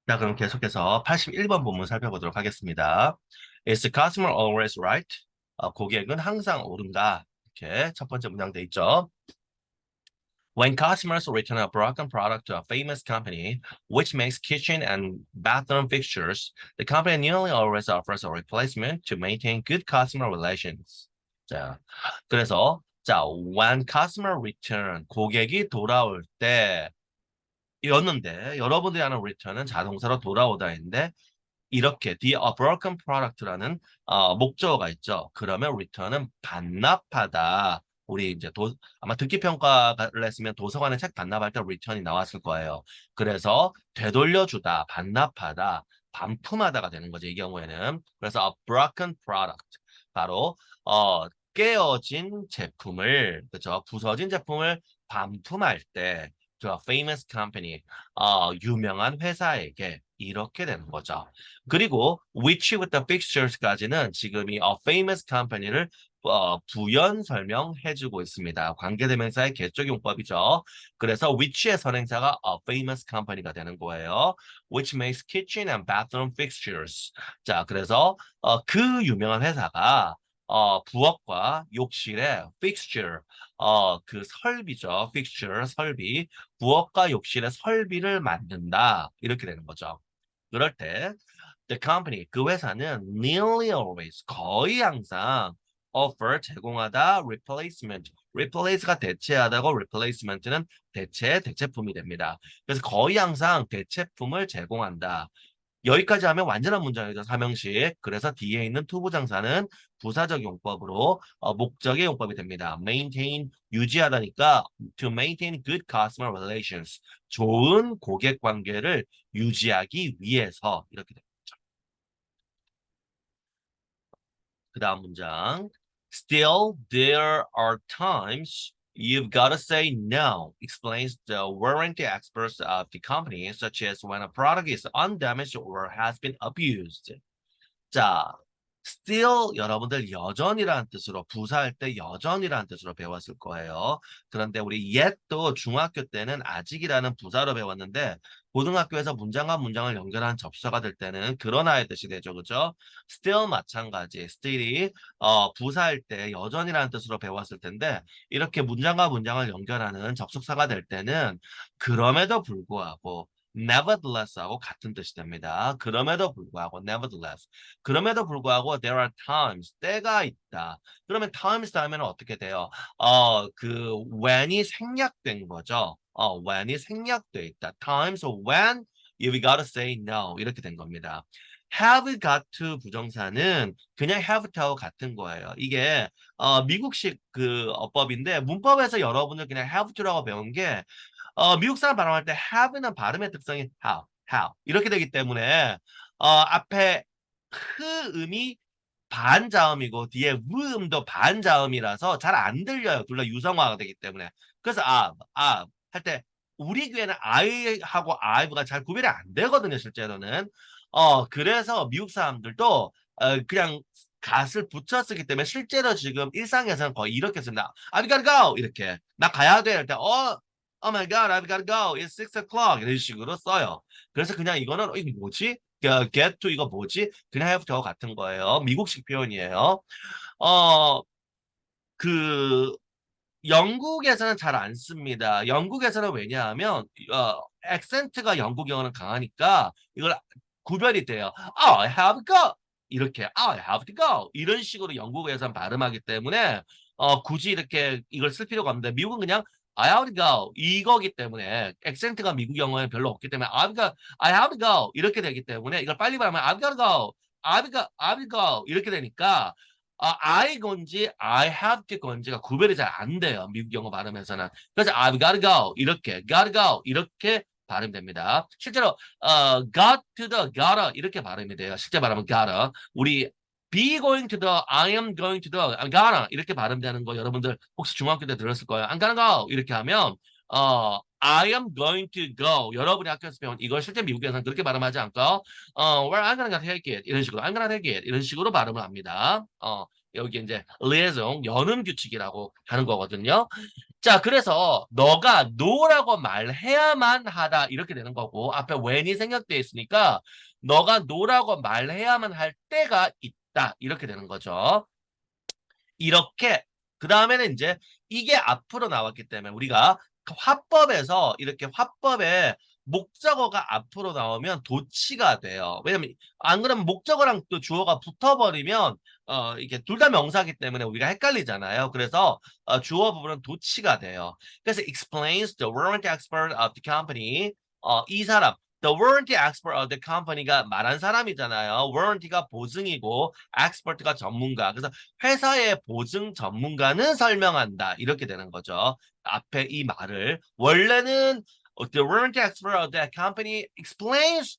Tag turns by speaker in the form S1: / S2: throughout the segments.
S1: 자, 그럼 계속해서 81번 본문 살펴보도록 하겠습니다. Is the customer always right? 고객은 항상 옳은가? 이렇게 첫 번째 문장 돼 있죠. When customers return a broken product to a famous company, which makes kitchen and bathroom fixtures, the company nearly always offers a replacement to maintain good customer relations. 자, 그래서 when customer return, 고객이 돌아올 때 였는데 여러분들이 하는 return은 자동사로 돌아오다인데 이렇게 the a broken product라는 목적어가 있죠. 그러면 return은 반납하다. 우리 이제 아마 듣기 평가를 했으면 도서관에 책 반납할 때 return이 나왔을 거예요. 그래서 되돌려주다, 반납하다, 반품하다가 되는 거죠. 이 경우에는. 그래서 a broken product 바로 깨어진 제품을 그죠? 부서진 제품을 반품할 때 to a famous company 유명한 회사에게 이렇게 되는 거죠. 그리고 which with the fixtures까지는 지금 이 a famous company를 부연 설명해주고 있습니다. 관계대명사의 개적 용법이죠. 그래서 which의 선행사가 a famous company가 되는 거예요. which makes kitchen and bathroom fixtures. 자, 그래서 그 유명한 회사가 부엌과 욕실의 fixture, 그 설비죠. fixture, 설비. 부엌과 욕실의 설비를 만든다. 이렇게 되는 거죠. 그럴 때 the company, 그 회사는 nearly always, 거의 항상 offer, 제공하다, replacement, replace가 대체하다고 replacement는 대체품이 됩니다. 그래서 거의 항상 대체품을 제공한다. 여기까지 하면 완전한 문장이죠. 삼형식. 그래서 뒤에 있는 투부정사는 부사적 용법으로 목적의 용법이 됩니다. maintain, 유지하다니까 to maintain good customer relations. 좋은 고객 관계를 유지하기 위해서 이렇게 됩니다. 그 다음 문장. Still, there are times you've got to say no, explains the warranty experts of the company, such as when a product is undamaged or has been abused. 자, still 여러분들 여전이라는 뜻으로 부사할 때 여전이라는 뜻으로 배웠을 거예요. 그런데 우리 yet도 중학교 때는 아직이라는 부사로 배웠는데 고등학교에서 문장과 문장을 연결한 접수가 될 때는 그러나의 뜻이 되죠. 그죠? still 마찬가지. still이 부사할 때 여전이라는 뜻으로 배웠을 텐데 이렇게 문장과 문장을 연결하는 접속사가 될 때는 그럼에도 불구하고 nevertheless하고 같은 뜻이 됩니다. 그럼에도 불구하고 nevertheless. 그럼에도 불구하고 there are times 때가 있다. 그러면 times 다음에는 어떻게 돼요? 그 when이 생략된 거죠. when이 생략돼 있다. times when you gotta say no 이렇게 된 겁니다. have got to 부정사는 그냥 have to하고 같은 거예요. 이게 미국식 그 어법인데 문법에서 여러분들 그냥 have to라고 배운 게 미국 사람 발음할 때 have는 발음의 특성이 how 이렇게 되기 때문에 앞에 흐음이 반자음이고 뒤에 음도 반자음이라서 잘 안 들려요. 둘 다 유성화가 되기 때문에. 그래서 할 때 우리 귀에는 I하고 I가 잘 구별이 안 되거든요, 실제로는. 그래서 미국 사람들도 그냥 갓을 붙여 쓰기 때문에 실제로 지금 일상에서는 거의 이렇게 씁니다. I've gotta go! 이렇게. 나 가야 돼. 할 때, Oh my God, I've gotta go. It's 6 o'clock. 이런 식으로 써요. 그래서 그냥 이거는, 이거 뭐지? get to 이거 뭐지? 그냥 have to 같은 거예요. 미국식 표현이에요. 어, 그, 영국에서는 잘 안 씁니다. 영국에서는 왜냐하면, 액센트가 영국 영어는 강하니까 이걸 구별이 돼요. I have go. 이렇게, I have to go. 이런 식으로 영국에서는 발음하기 때문에, 굳이 이렇게 이걸 쓸 필요가 없는데, 미국은 그냥 I have to go. 이거기 때문에, 액센트가 미국 영어에 별로 없기 때문에, I have to go. 이렇게 되기 때문에, 이걸 빨리 발음하면 I've got to go. I've got to go. 이렇게 되니까, I 건지 I have to 건지가 구별이 잘 안 돼요. 미국 영어 발음에서는. 그래서 I've got to go 이렇게 got to go 이렇게 발음됩니다. 실제로 got to the gotta 이렇게 발음이 돼요. 실제 발음은 gotta. 우리 be going to the I am going to the I'm gonna 이렇게 발음되는 거 여러분들 혹시 중학교 때 들었을 거예요. I'm gonna go 이렇게 하면 I am going to go. 여러분이 학교에서 배운 이걸 실제 미국에서는 그렇게 발음하지 않고 well, I'm gonna take it 이런 식으로 I'm gonna take it 이런 식으로 발음을 합니다. 여기 이제 liaison 연음 규칙이라고 하는 거거든요. 자, 그래서 너가 no라고 말해야만 하다 이렇게 되는 거고 앞에 when이 생략되어 있으니까 너가 no라고 말해야만 할 때가 있다 이렇게 되는 거죠. 이렇게 그 다음에는 이제 이게 앞으로 나왔기 때문에 우리가 화법에서 이렇게 화법에 목적어가 앞으로 나오면 도치가 돼요. 왜냐면 안 그러면 목적어랑 또 주어가 붙어버리면 이게 둘 다 명사기 때문에 우리가 헷갈리잖아요. 그래서 주어 부분은 도치가 돼요. 그래서 explains the warranty expert of the company. 이 사람 The warranty expert of the company가 말한 사람이잖아요. warranty가 보증이고 expert가 전문가. 그래서 회사의 보증 전문가는 설명한다. 이렇게 되는 거죠. 앞에 이 말을 원래는 the warranty expert of the company explains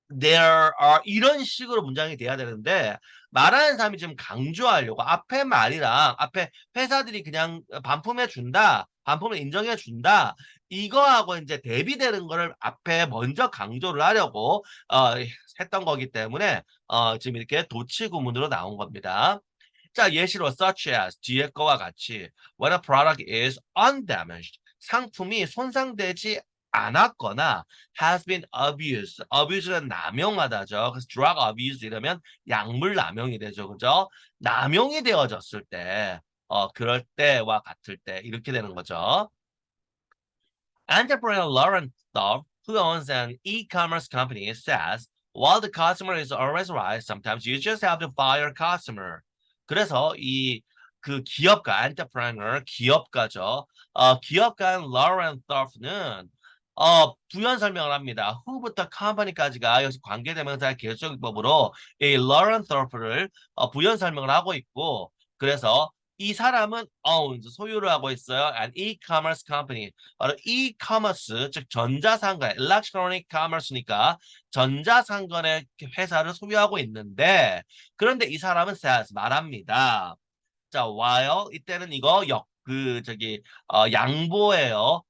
S1: there are 이런 식으로 문장이 돼야 되는데 말하는 사람이 좀 강조하려고 앞에 말이랑 앞에 회사들이 그냥 반품해 준다. 반품을 인정해 준다. 이거하고 이제 대비되는 거를 앞에 먼저 강조를 하려고 했던 거기 때문에 지금 이렇게 도치구문으로 나온 겁니다. 자, 예시로 such as 뒤에 거와 같이 when a product is undamaged 상품이 손상되지 않았거나 has been abused. abuse는 남용하다죠. 그래서 drug abuse 이러면 약물 남용이 되죠. 그죠? 남용이 되어졌을 때 그럴 때와 같을 때 이렇게 되는 거죠. Entrepreneur Lauren Thorpe, who owns an e-commerce company, says, while the customer is always right, sometimes you just have to fire customer. 그래서 이 그 기업가, entrepreneur, 기업가죠. 기업가 Lauren Thorpe는 부연 설명을 합니다. who부터 company까지가 여기서 관계대명사의 계속법으로 이 Lauren Thorpe를 부연 설명을 하고 있고, 그래서 이 사람은 owns, 소유를 하고 있어요. an e-commerce company. 바로 e-commerce, 즉 전자상거래, electronic commerce니까 전자상거래 회사를 소유하고 있는데 그런데 이 사람은 says, 말합니다. 자, while 이때는 이거 양보예요.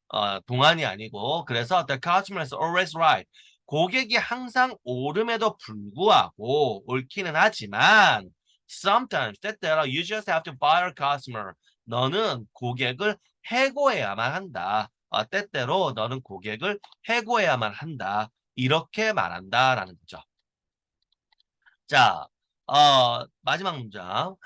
S1: 동안이 아니고 그래서 the customer is always right. 고객이 항상 옳음에도 불구하고 옳기는 하지만 sometimes 때때로 you just have to fire a customer. 너는 고객을 해고해야만 한다. 때때로 너는 고객을 해고해야만 한다. 이렇게 말한다라는 거죠. 자, 마지막 문장.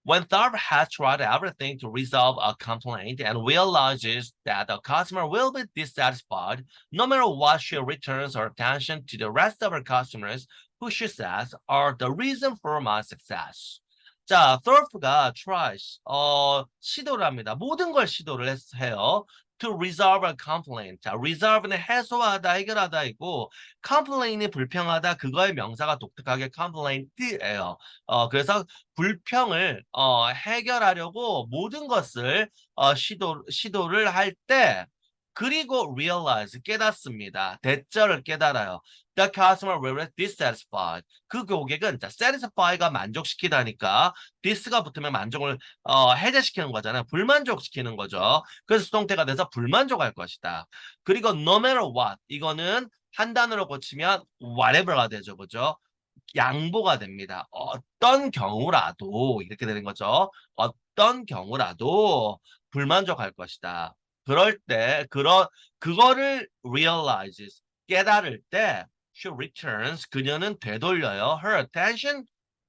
S1: When Thorpe has tried everything to resolve a complaint and realizes that the customer will be dissatisfied, no matter what, she returns her attention to the rest of her customers, who she says are the reason for my success. 자, Thorpe가 tries, 시도를 합니다. 모든 걸 시도를 해요. To resolve a complaint. 자, resolve는 해소하다, 해결하다 있고, complaint이 불평하다, 그거의 명사가 독특하게 complaint예요. 그래서 불평을 해결하려고 모든 것을 시도를 할 때 그리고 realize 깨닫습니다. 대절을 깨달아요. The customer will be dissatisfied. 그 고객은 satisfy가 만족시키다니까 this가 붙으면 만족을 해제시키는 거잖아요. 불만족시키는 거죠. 그래서 수동태가 돼서 불만족할 것이다. 그리고 no matter what 이거는 한 단어로 고치면 whatever가 되죠. 그죠? 양보가 됩니다. 어떤 경우라도 이렇게 되는 거죠. 어떤 경우라도 불만족할 것이다. 그럴 때 그거를 realizes 깨달을 때 she returns 그녀는 되돌려요. her attention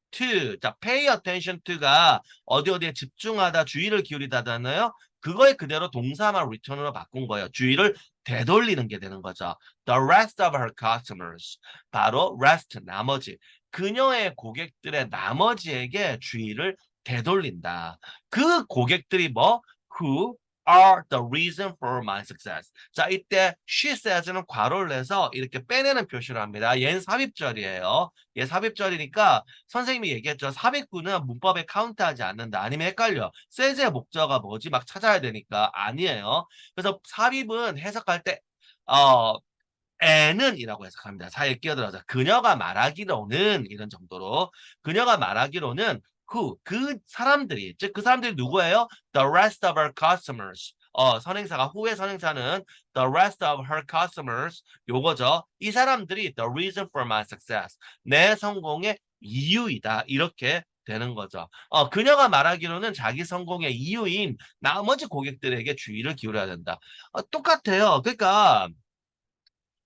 S1: to 자 pay attention to가 어디에 집중하다 주의를 기울이다잖아요. 그거에 그대로 동사만 return으로 바꾼 거예요. 주의를 되돌리는 게 되는 거죠. The rest of her customers 바로 rest 나머지 그녀의 고객들의 나머지에게 주의를 되돌린다. 그 고객들이 뭐 who are the reason for my success. 자, 이때 she says는 괄호를 내서 이렇게 빼내는 표시를 합니다. 얘는 삽입절이에요. 얘 삽입절이니까 선생님이 얘기했죠. 삽입구는 문법에 카운트하지 않는다. 아니면 헷갈려. says의 목적어가 뭐지? 막 찾아야 되니까 아니에요. 그래서 삽입은 해석할 때 애는 이라고 해석합니다. 사이에 끼어들어서 그녀가 말하기로는 이런 정도로 그녀가 말하기로는 who 그 사람들이 즉 그 사람들이 누구예요? The rest of her customers. 선행사가 who의 선행사는 the rest of her customers 요거죠. 이 사람들이 the reason for my success 내 성공의 이유이다. 이렇게 되는 거죠. 그녀가 말하기로는 자기 성공의 이유인 나머지 고객들에게 주의를 기울여야 된다. 똑같아요. 그러니까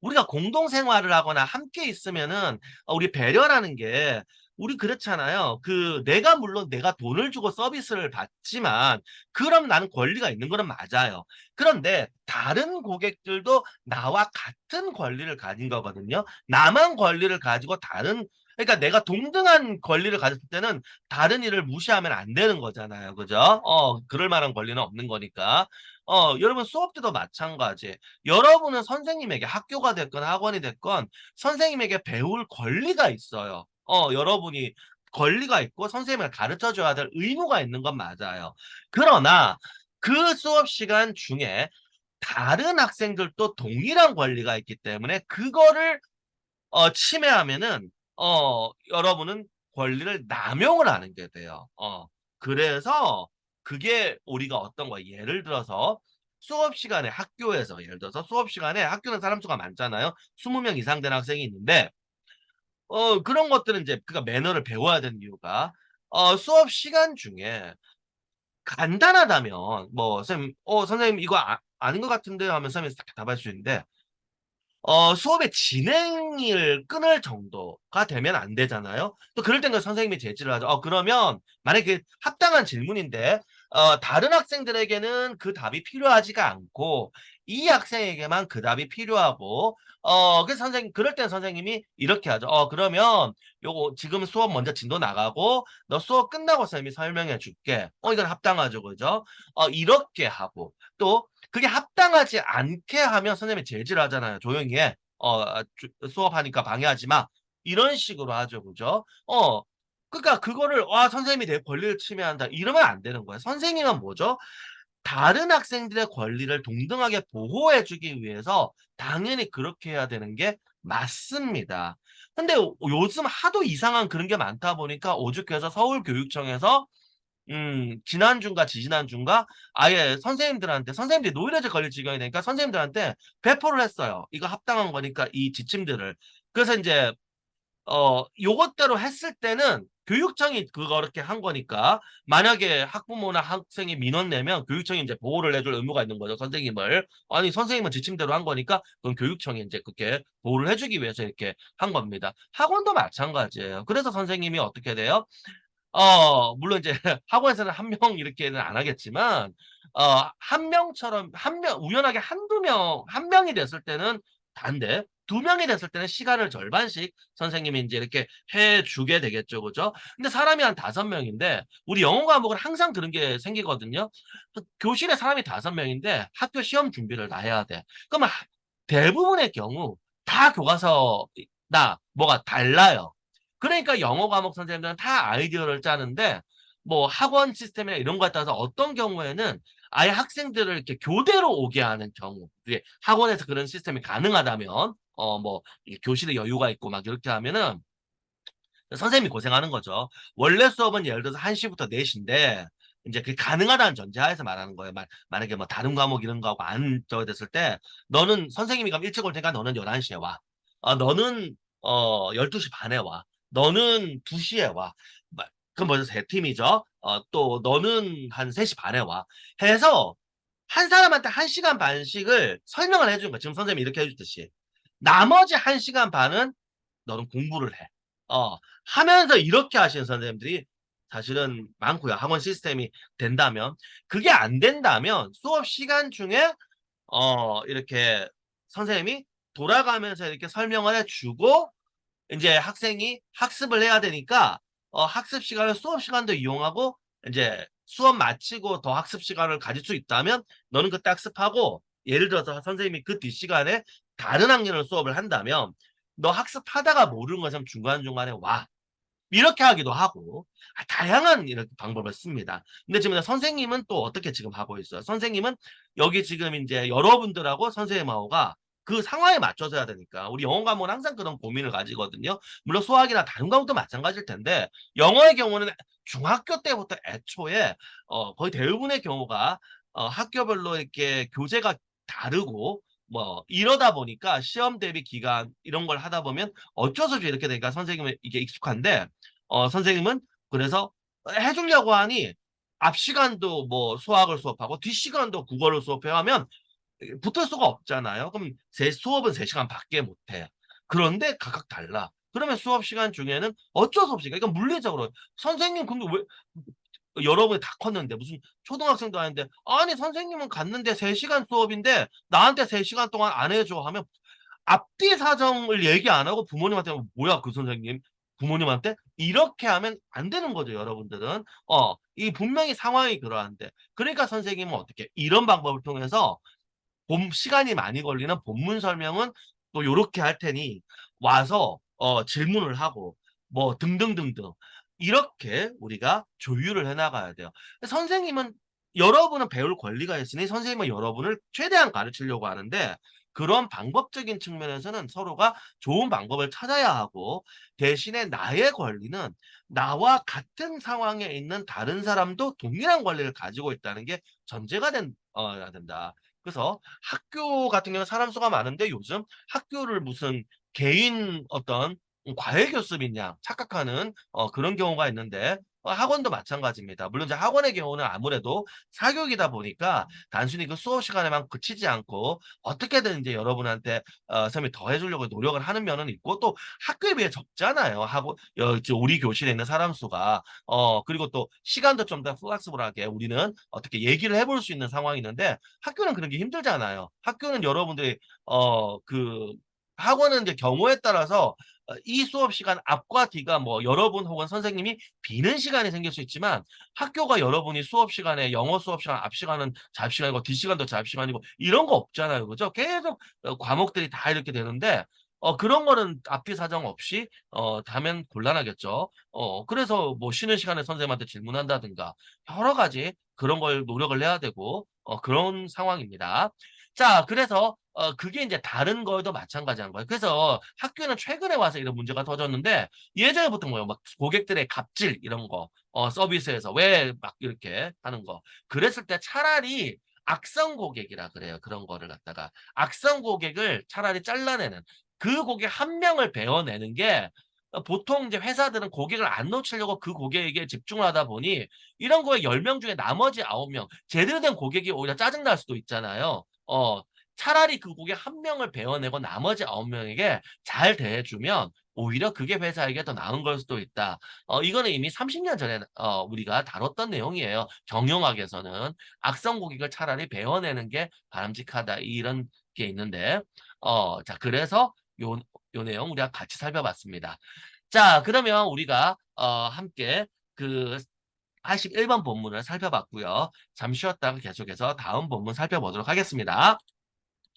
S1: 우리가 공동 생활을 하거나 함께 있으면은 우리 배려라는 게 우리 그렇잖아요. 내가 물론 내가 돈을 주고 서비스를 받지만 그럼 나는 권리가 있는 거는 맞아요. 그런데 다른 고객들도 나와 같은 권리를 가진 거거든요. 나만 권리를 가지고 그러니까 내가 동등한 권리를 가졌을 때는 다른 일을 무시하면 안 되는 거잖아요. 그죠? 그럴 만한 권리는 없는 거니까. 여러분 수업 때도 마찬가지. 여러분은 선생님에게 학교가 됐건 학원이 됐건 선생님에게 배울 권리가 있어요. 여러분이 권리가 있고 선생님을 가르쳐 줘야 될 의무가 있는 건 맞아요. 그러나 그 수업 시간 중에 다른 학생들도 동일한 권리가 있기 때문에 그거를 침해하면은 여러분은 권리를 남용을 하는 게 돼요. 그래서 그게 우리가 어떤 거 예를 들어서 수업 시간에 학교에서 예를 들어서 수업 시간에 학교는 사람 수가 많잖아요. 20명 이상 된 학생이 있는데 그런 것들은 이제 그러니까 매너를 배워야 되는 이유가 수업 시간 중에 간단하다면 뭐 선생님 선생님 이거 아는 것 같은데요 하면 선생님이 딱 답할 수 있는데 수업의 진행을 끊을 정도가 되면 안 되잖아요. 또 그럴 땐 그 선생님이 제지를 하죠. 그러면 만약에 합당한 질문인데 다른 학생들에게는 그 답이 필요하지가 않고 이 학생에게만 그 답이 필요하고 그래서 그럴 땐 선생님이 이렇게 하죠. 그러면 요거 지금 수업 먼저 진도 나가고 너 수업 끝나고 선생님이 설명해 줄게. 이건 합당하죠. 그죠? 이렇게 하고 또 그게 합당하지 않게 하면 선생님이 제지를 하잖아요. 조용히 해. 수업하니까 방해하지 마. 이런 식으로 하죠. 그죠? 그러니까 그거를 와 선생님이 내 권리를 침해한다. 이러면 안 되는 거예요. 선생님은 뭐죠? 다른 학생들의 권리를 동등하게 보호해주기 위해서 당연히 그렇게 해야 되는 게 맞습니다. 근데 요즘 하도 이상한 그런 게 많다 보니까 오죽해서 서울교육청에서 지난주인가 지지난주인가 아예 선생님들이 노이로제 걸릴 지경이 되니까 선생님들한테 배포를 했어요. 이거 합당한 거니까 이 지침들을. 그래서 이제 요것대로 했을 때는 교육청이 그렇게 한 거니까 만약에 학부모나 학생이 민원 내면 교육청이 이제 보호를 해줄 의무가 있는 거죠. 선생님을. 아니 선생님은 지침대로 한 거니까 그건 교육청이 이제 그렇게 보호를 해주기 위해서 이렇게 한 겁니다. 학원도 마찬가지예요. 그래서 선생님이 어떻게 돼요? 물론 이제 학원에서는 한 명 이렇게는 안 하겠지만, 한 명처럼, 우연하게 한두 명, 한 명이 됐을 때는 반대, 두 명이 됐을 때는 시간을 절반씩 선생님이 이제 이렇게 해주게 되겠죠. 그죠? 근데 사람이 한 5명인데, 우리 영어 과목은 항상 그런 게 생기거든요. 교실에 사람이 5명인데 학교 시험 준비를 다 해야 돼. 그러면 대부분의 경우 다 교과서나 뭐가 달라요. 그러니까 영어 과목 선생님들은 다 아이디어를 짜는데 뭐 학원 시스템이나 이런 거에 따라서 어떤 경우에는 아예 학생들을 이렇게 교대로 오게 하는 경우 이게 학원에서 그런 시스템이 가능하다면 뭐 교실에 여유가 있고 막 이렇게 하면은 선생님이 고생하는 거죠. 원래 수업은 예를 들어서 1시부터 4시인데 이제 그게 가능하다는 전제하에서 말하는 거예요. 만약에 뭐 다른 과목 이런 거하고 안 됐을 때 너는 선생님이 그럼 일찍 올 테니까 너는 11시에 와. 너는 12시 반에 와. 너는 2시에 와. 그럼 먼저 세 팀이죠. 또 너는 한 3시 반에 와. 해서 한 사람한테 1시간 반씩을 설명을 해주는 거야. 지금 선생님이 이렇게 해주듯이. 나머지 1시간 반은 너는 공부를 해. 하면서 이렇게 하시는 선생님들이 사실은 많고요. 학원 시스템이 된다면. 그게 안 된다면 수업 시간 중에 이렇게 선생님이 돌아가면서 이렇게 설명을 해주고 이제 학생이 학습을 해야 되니까 학습 시간을 수업 시간도 이용하고 이제 수업 마치고 더 학습 시간을 가질 수 있다면 너는 그때 학습하고 예를 들어서 선생님이 그 뒷시간에 다른 학년을 수업을 한다면 너 학습하다가 모르는 것은 중간중간에 와. 이렇게 하기도 하고 다양한 이렇게 방법을 씁니다. 근데 지금 선생님은 또 어떻게 지금 하고 있어요? 선생님은 여기 지금 이제 여러분들하고 선생님하고가 그 상황에 맞춰서 해야 되니까 우리 영어 과목은 항상 그런 고민을 가지거든요. 물론 수학이나 다른 과목도 마찬가지일 텐데 영어의 경우는 중학교 때부터 애초에 거의 대부분의 경우가 학교별로 이렇게 교재가 다르고 뭐 이러다 보니까 시험 대비 기간 이런 걸 하다 보면 어쩔 수 없이 이렇게 되니까 선생님은 이게 익숙한데 선생님은 그래서 해주려고 하니 앞 시간도 뭐 수학을 수업하고 뒷 시간도 국어를 수업해야 하면 붙을 수가 없잖아요. 그럼 제 수업은 3시간밖에 못 해요. 그런데 각각 달라. 그러면 수업 시간 중에는 어쩔 수 없이 그러니까 물리적으로 선생님 근데 왜 여러분이 다 컸는데 무슨 초등학생도 아닌데 아니 선생님은 갔는데 3시간 수업인데 나한테 3시간 동안 안 해줘 하면 앞뒤 사정을 얘기 안 하고 부모님한테 하면 뭐야 그 선생님 부모님한테 이렇게 하면 안 되는 거죠 여러분들은 이 분명히 상황이 그러한데 그러니까 선생님은 어떻게 이런 방법을 통해서 시간이 많이 걸리는 본문 설명은 또 요렇게 할 테니 와서 질문을 하고 뭐 등등등등 이렇게 우리가 조율을 해 나가야 돼요. 선생님은 여러분은 배울 권리가 있으니 선생님은 여러분을 최대한 가르치려고 하는데 그런 방법적인 측면에서는 서로가 좋은 방법을 찾아야 하고 대신에 나의 권리는 나와 같은 상황에 있는 다른 사람도 동일한 권리를 가지고 있다는 게 전제가 된다. 그래서 학교 같은 경우는 사람 수가 많은데 요즘 학교를 무슨 개인 어떤 과외 교습인 양 착각하는 그런 경우가 있는데 학원도 마찬가지입니다. 물론 이제 학원의 경우는 아무래도 사교육이다 보니까 단순히 그 수업 시간에만 그치지 않고 어떻게든 이제 여러분한테 선생님이 더 해주려고 노력을 하는 면은 있고 또 학교에 비해 적잖아요. 하고 우리 교실에 있는 사람 수가 그리고 또 시간도 좀 더 플렉스블하게 우리는 어떻게 얘기를 해볼 수 있는 상황이 있는데 학교는 그런 게 힘들잖아요. 학교는 여러분들이 그 학원은 이제 경우에 따라서 이 수업 시간 앞과 뒤가 뭐 여러분 혹은 선생님이 비는 시간이 생길 수 있지만 학교가 여러분이 수업 시간에 영어 수업 시간 앞 시간은 잡 시간이고 뒷 시간도 잡 시간이고 이런 거 없잖아요. 그죠? 계속 과목들이 다 이렇게 되는데 그런 거는 앞뒤 사정 없이 다면 곤란하겠죠. 그래서 뭐 쉬는 시간에 선생님한테 질문한다든가 여러 가지 그런 걸 노력을 해야 되고 그런 상황입니다. 자, 그래서 그게 이제 다른 거에도 마찬가지한 거예요. 그래서 학교는 최근에 와서 이런 문제가 터졌는데 예전에부터 뭐예요? 막 고객들의 갑질 이런 거 서비스에서 왜 막 이렇게 하는 거 그랬을 때 차라리 악성 고객이라 그래요. 그런 거를 갖다가 악성 고객을 차라리 잘라내는 그 고객 한 명을 베어내는 게 보통 이제 회사들은 고객을 안 놓치려고 그 고객에게 집중을 하다 보니 이런 거에 10명 중에 나머지 9명 제대로 된 고객이 오히려 짜증날 수도 있잖아요. 차라리 그 고객 한 명을 베어내고 나머지 9명에게 잘 대해주면 오히려 그게 회사에게 더 나은 걸 수도 있다. 이거는 이미 30년 전에 우리가 다뤘던 내용이에요. 경영학에서는 악성 고객을 차라리 베어내는 게 바람직하다. 이런 게 있는데 자 그래서 요 내용 우리가 같이 살펴봤습니다. 자, 그러면 우리가 함께 그 81번 본문을 살펴봤고요. 잠시 쉬었다가 계속해서 다음 본문 살펴보도록 하겠습니다.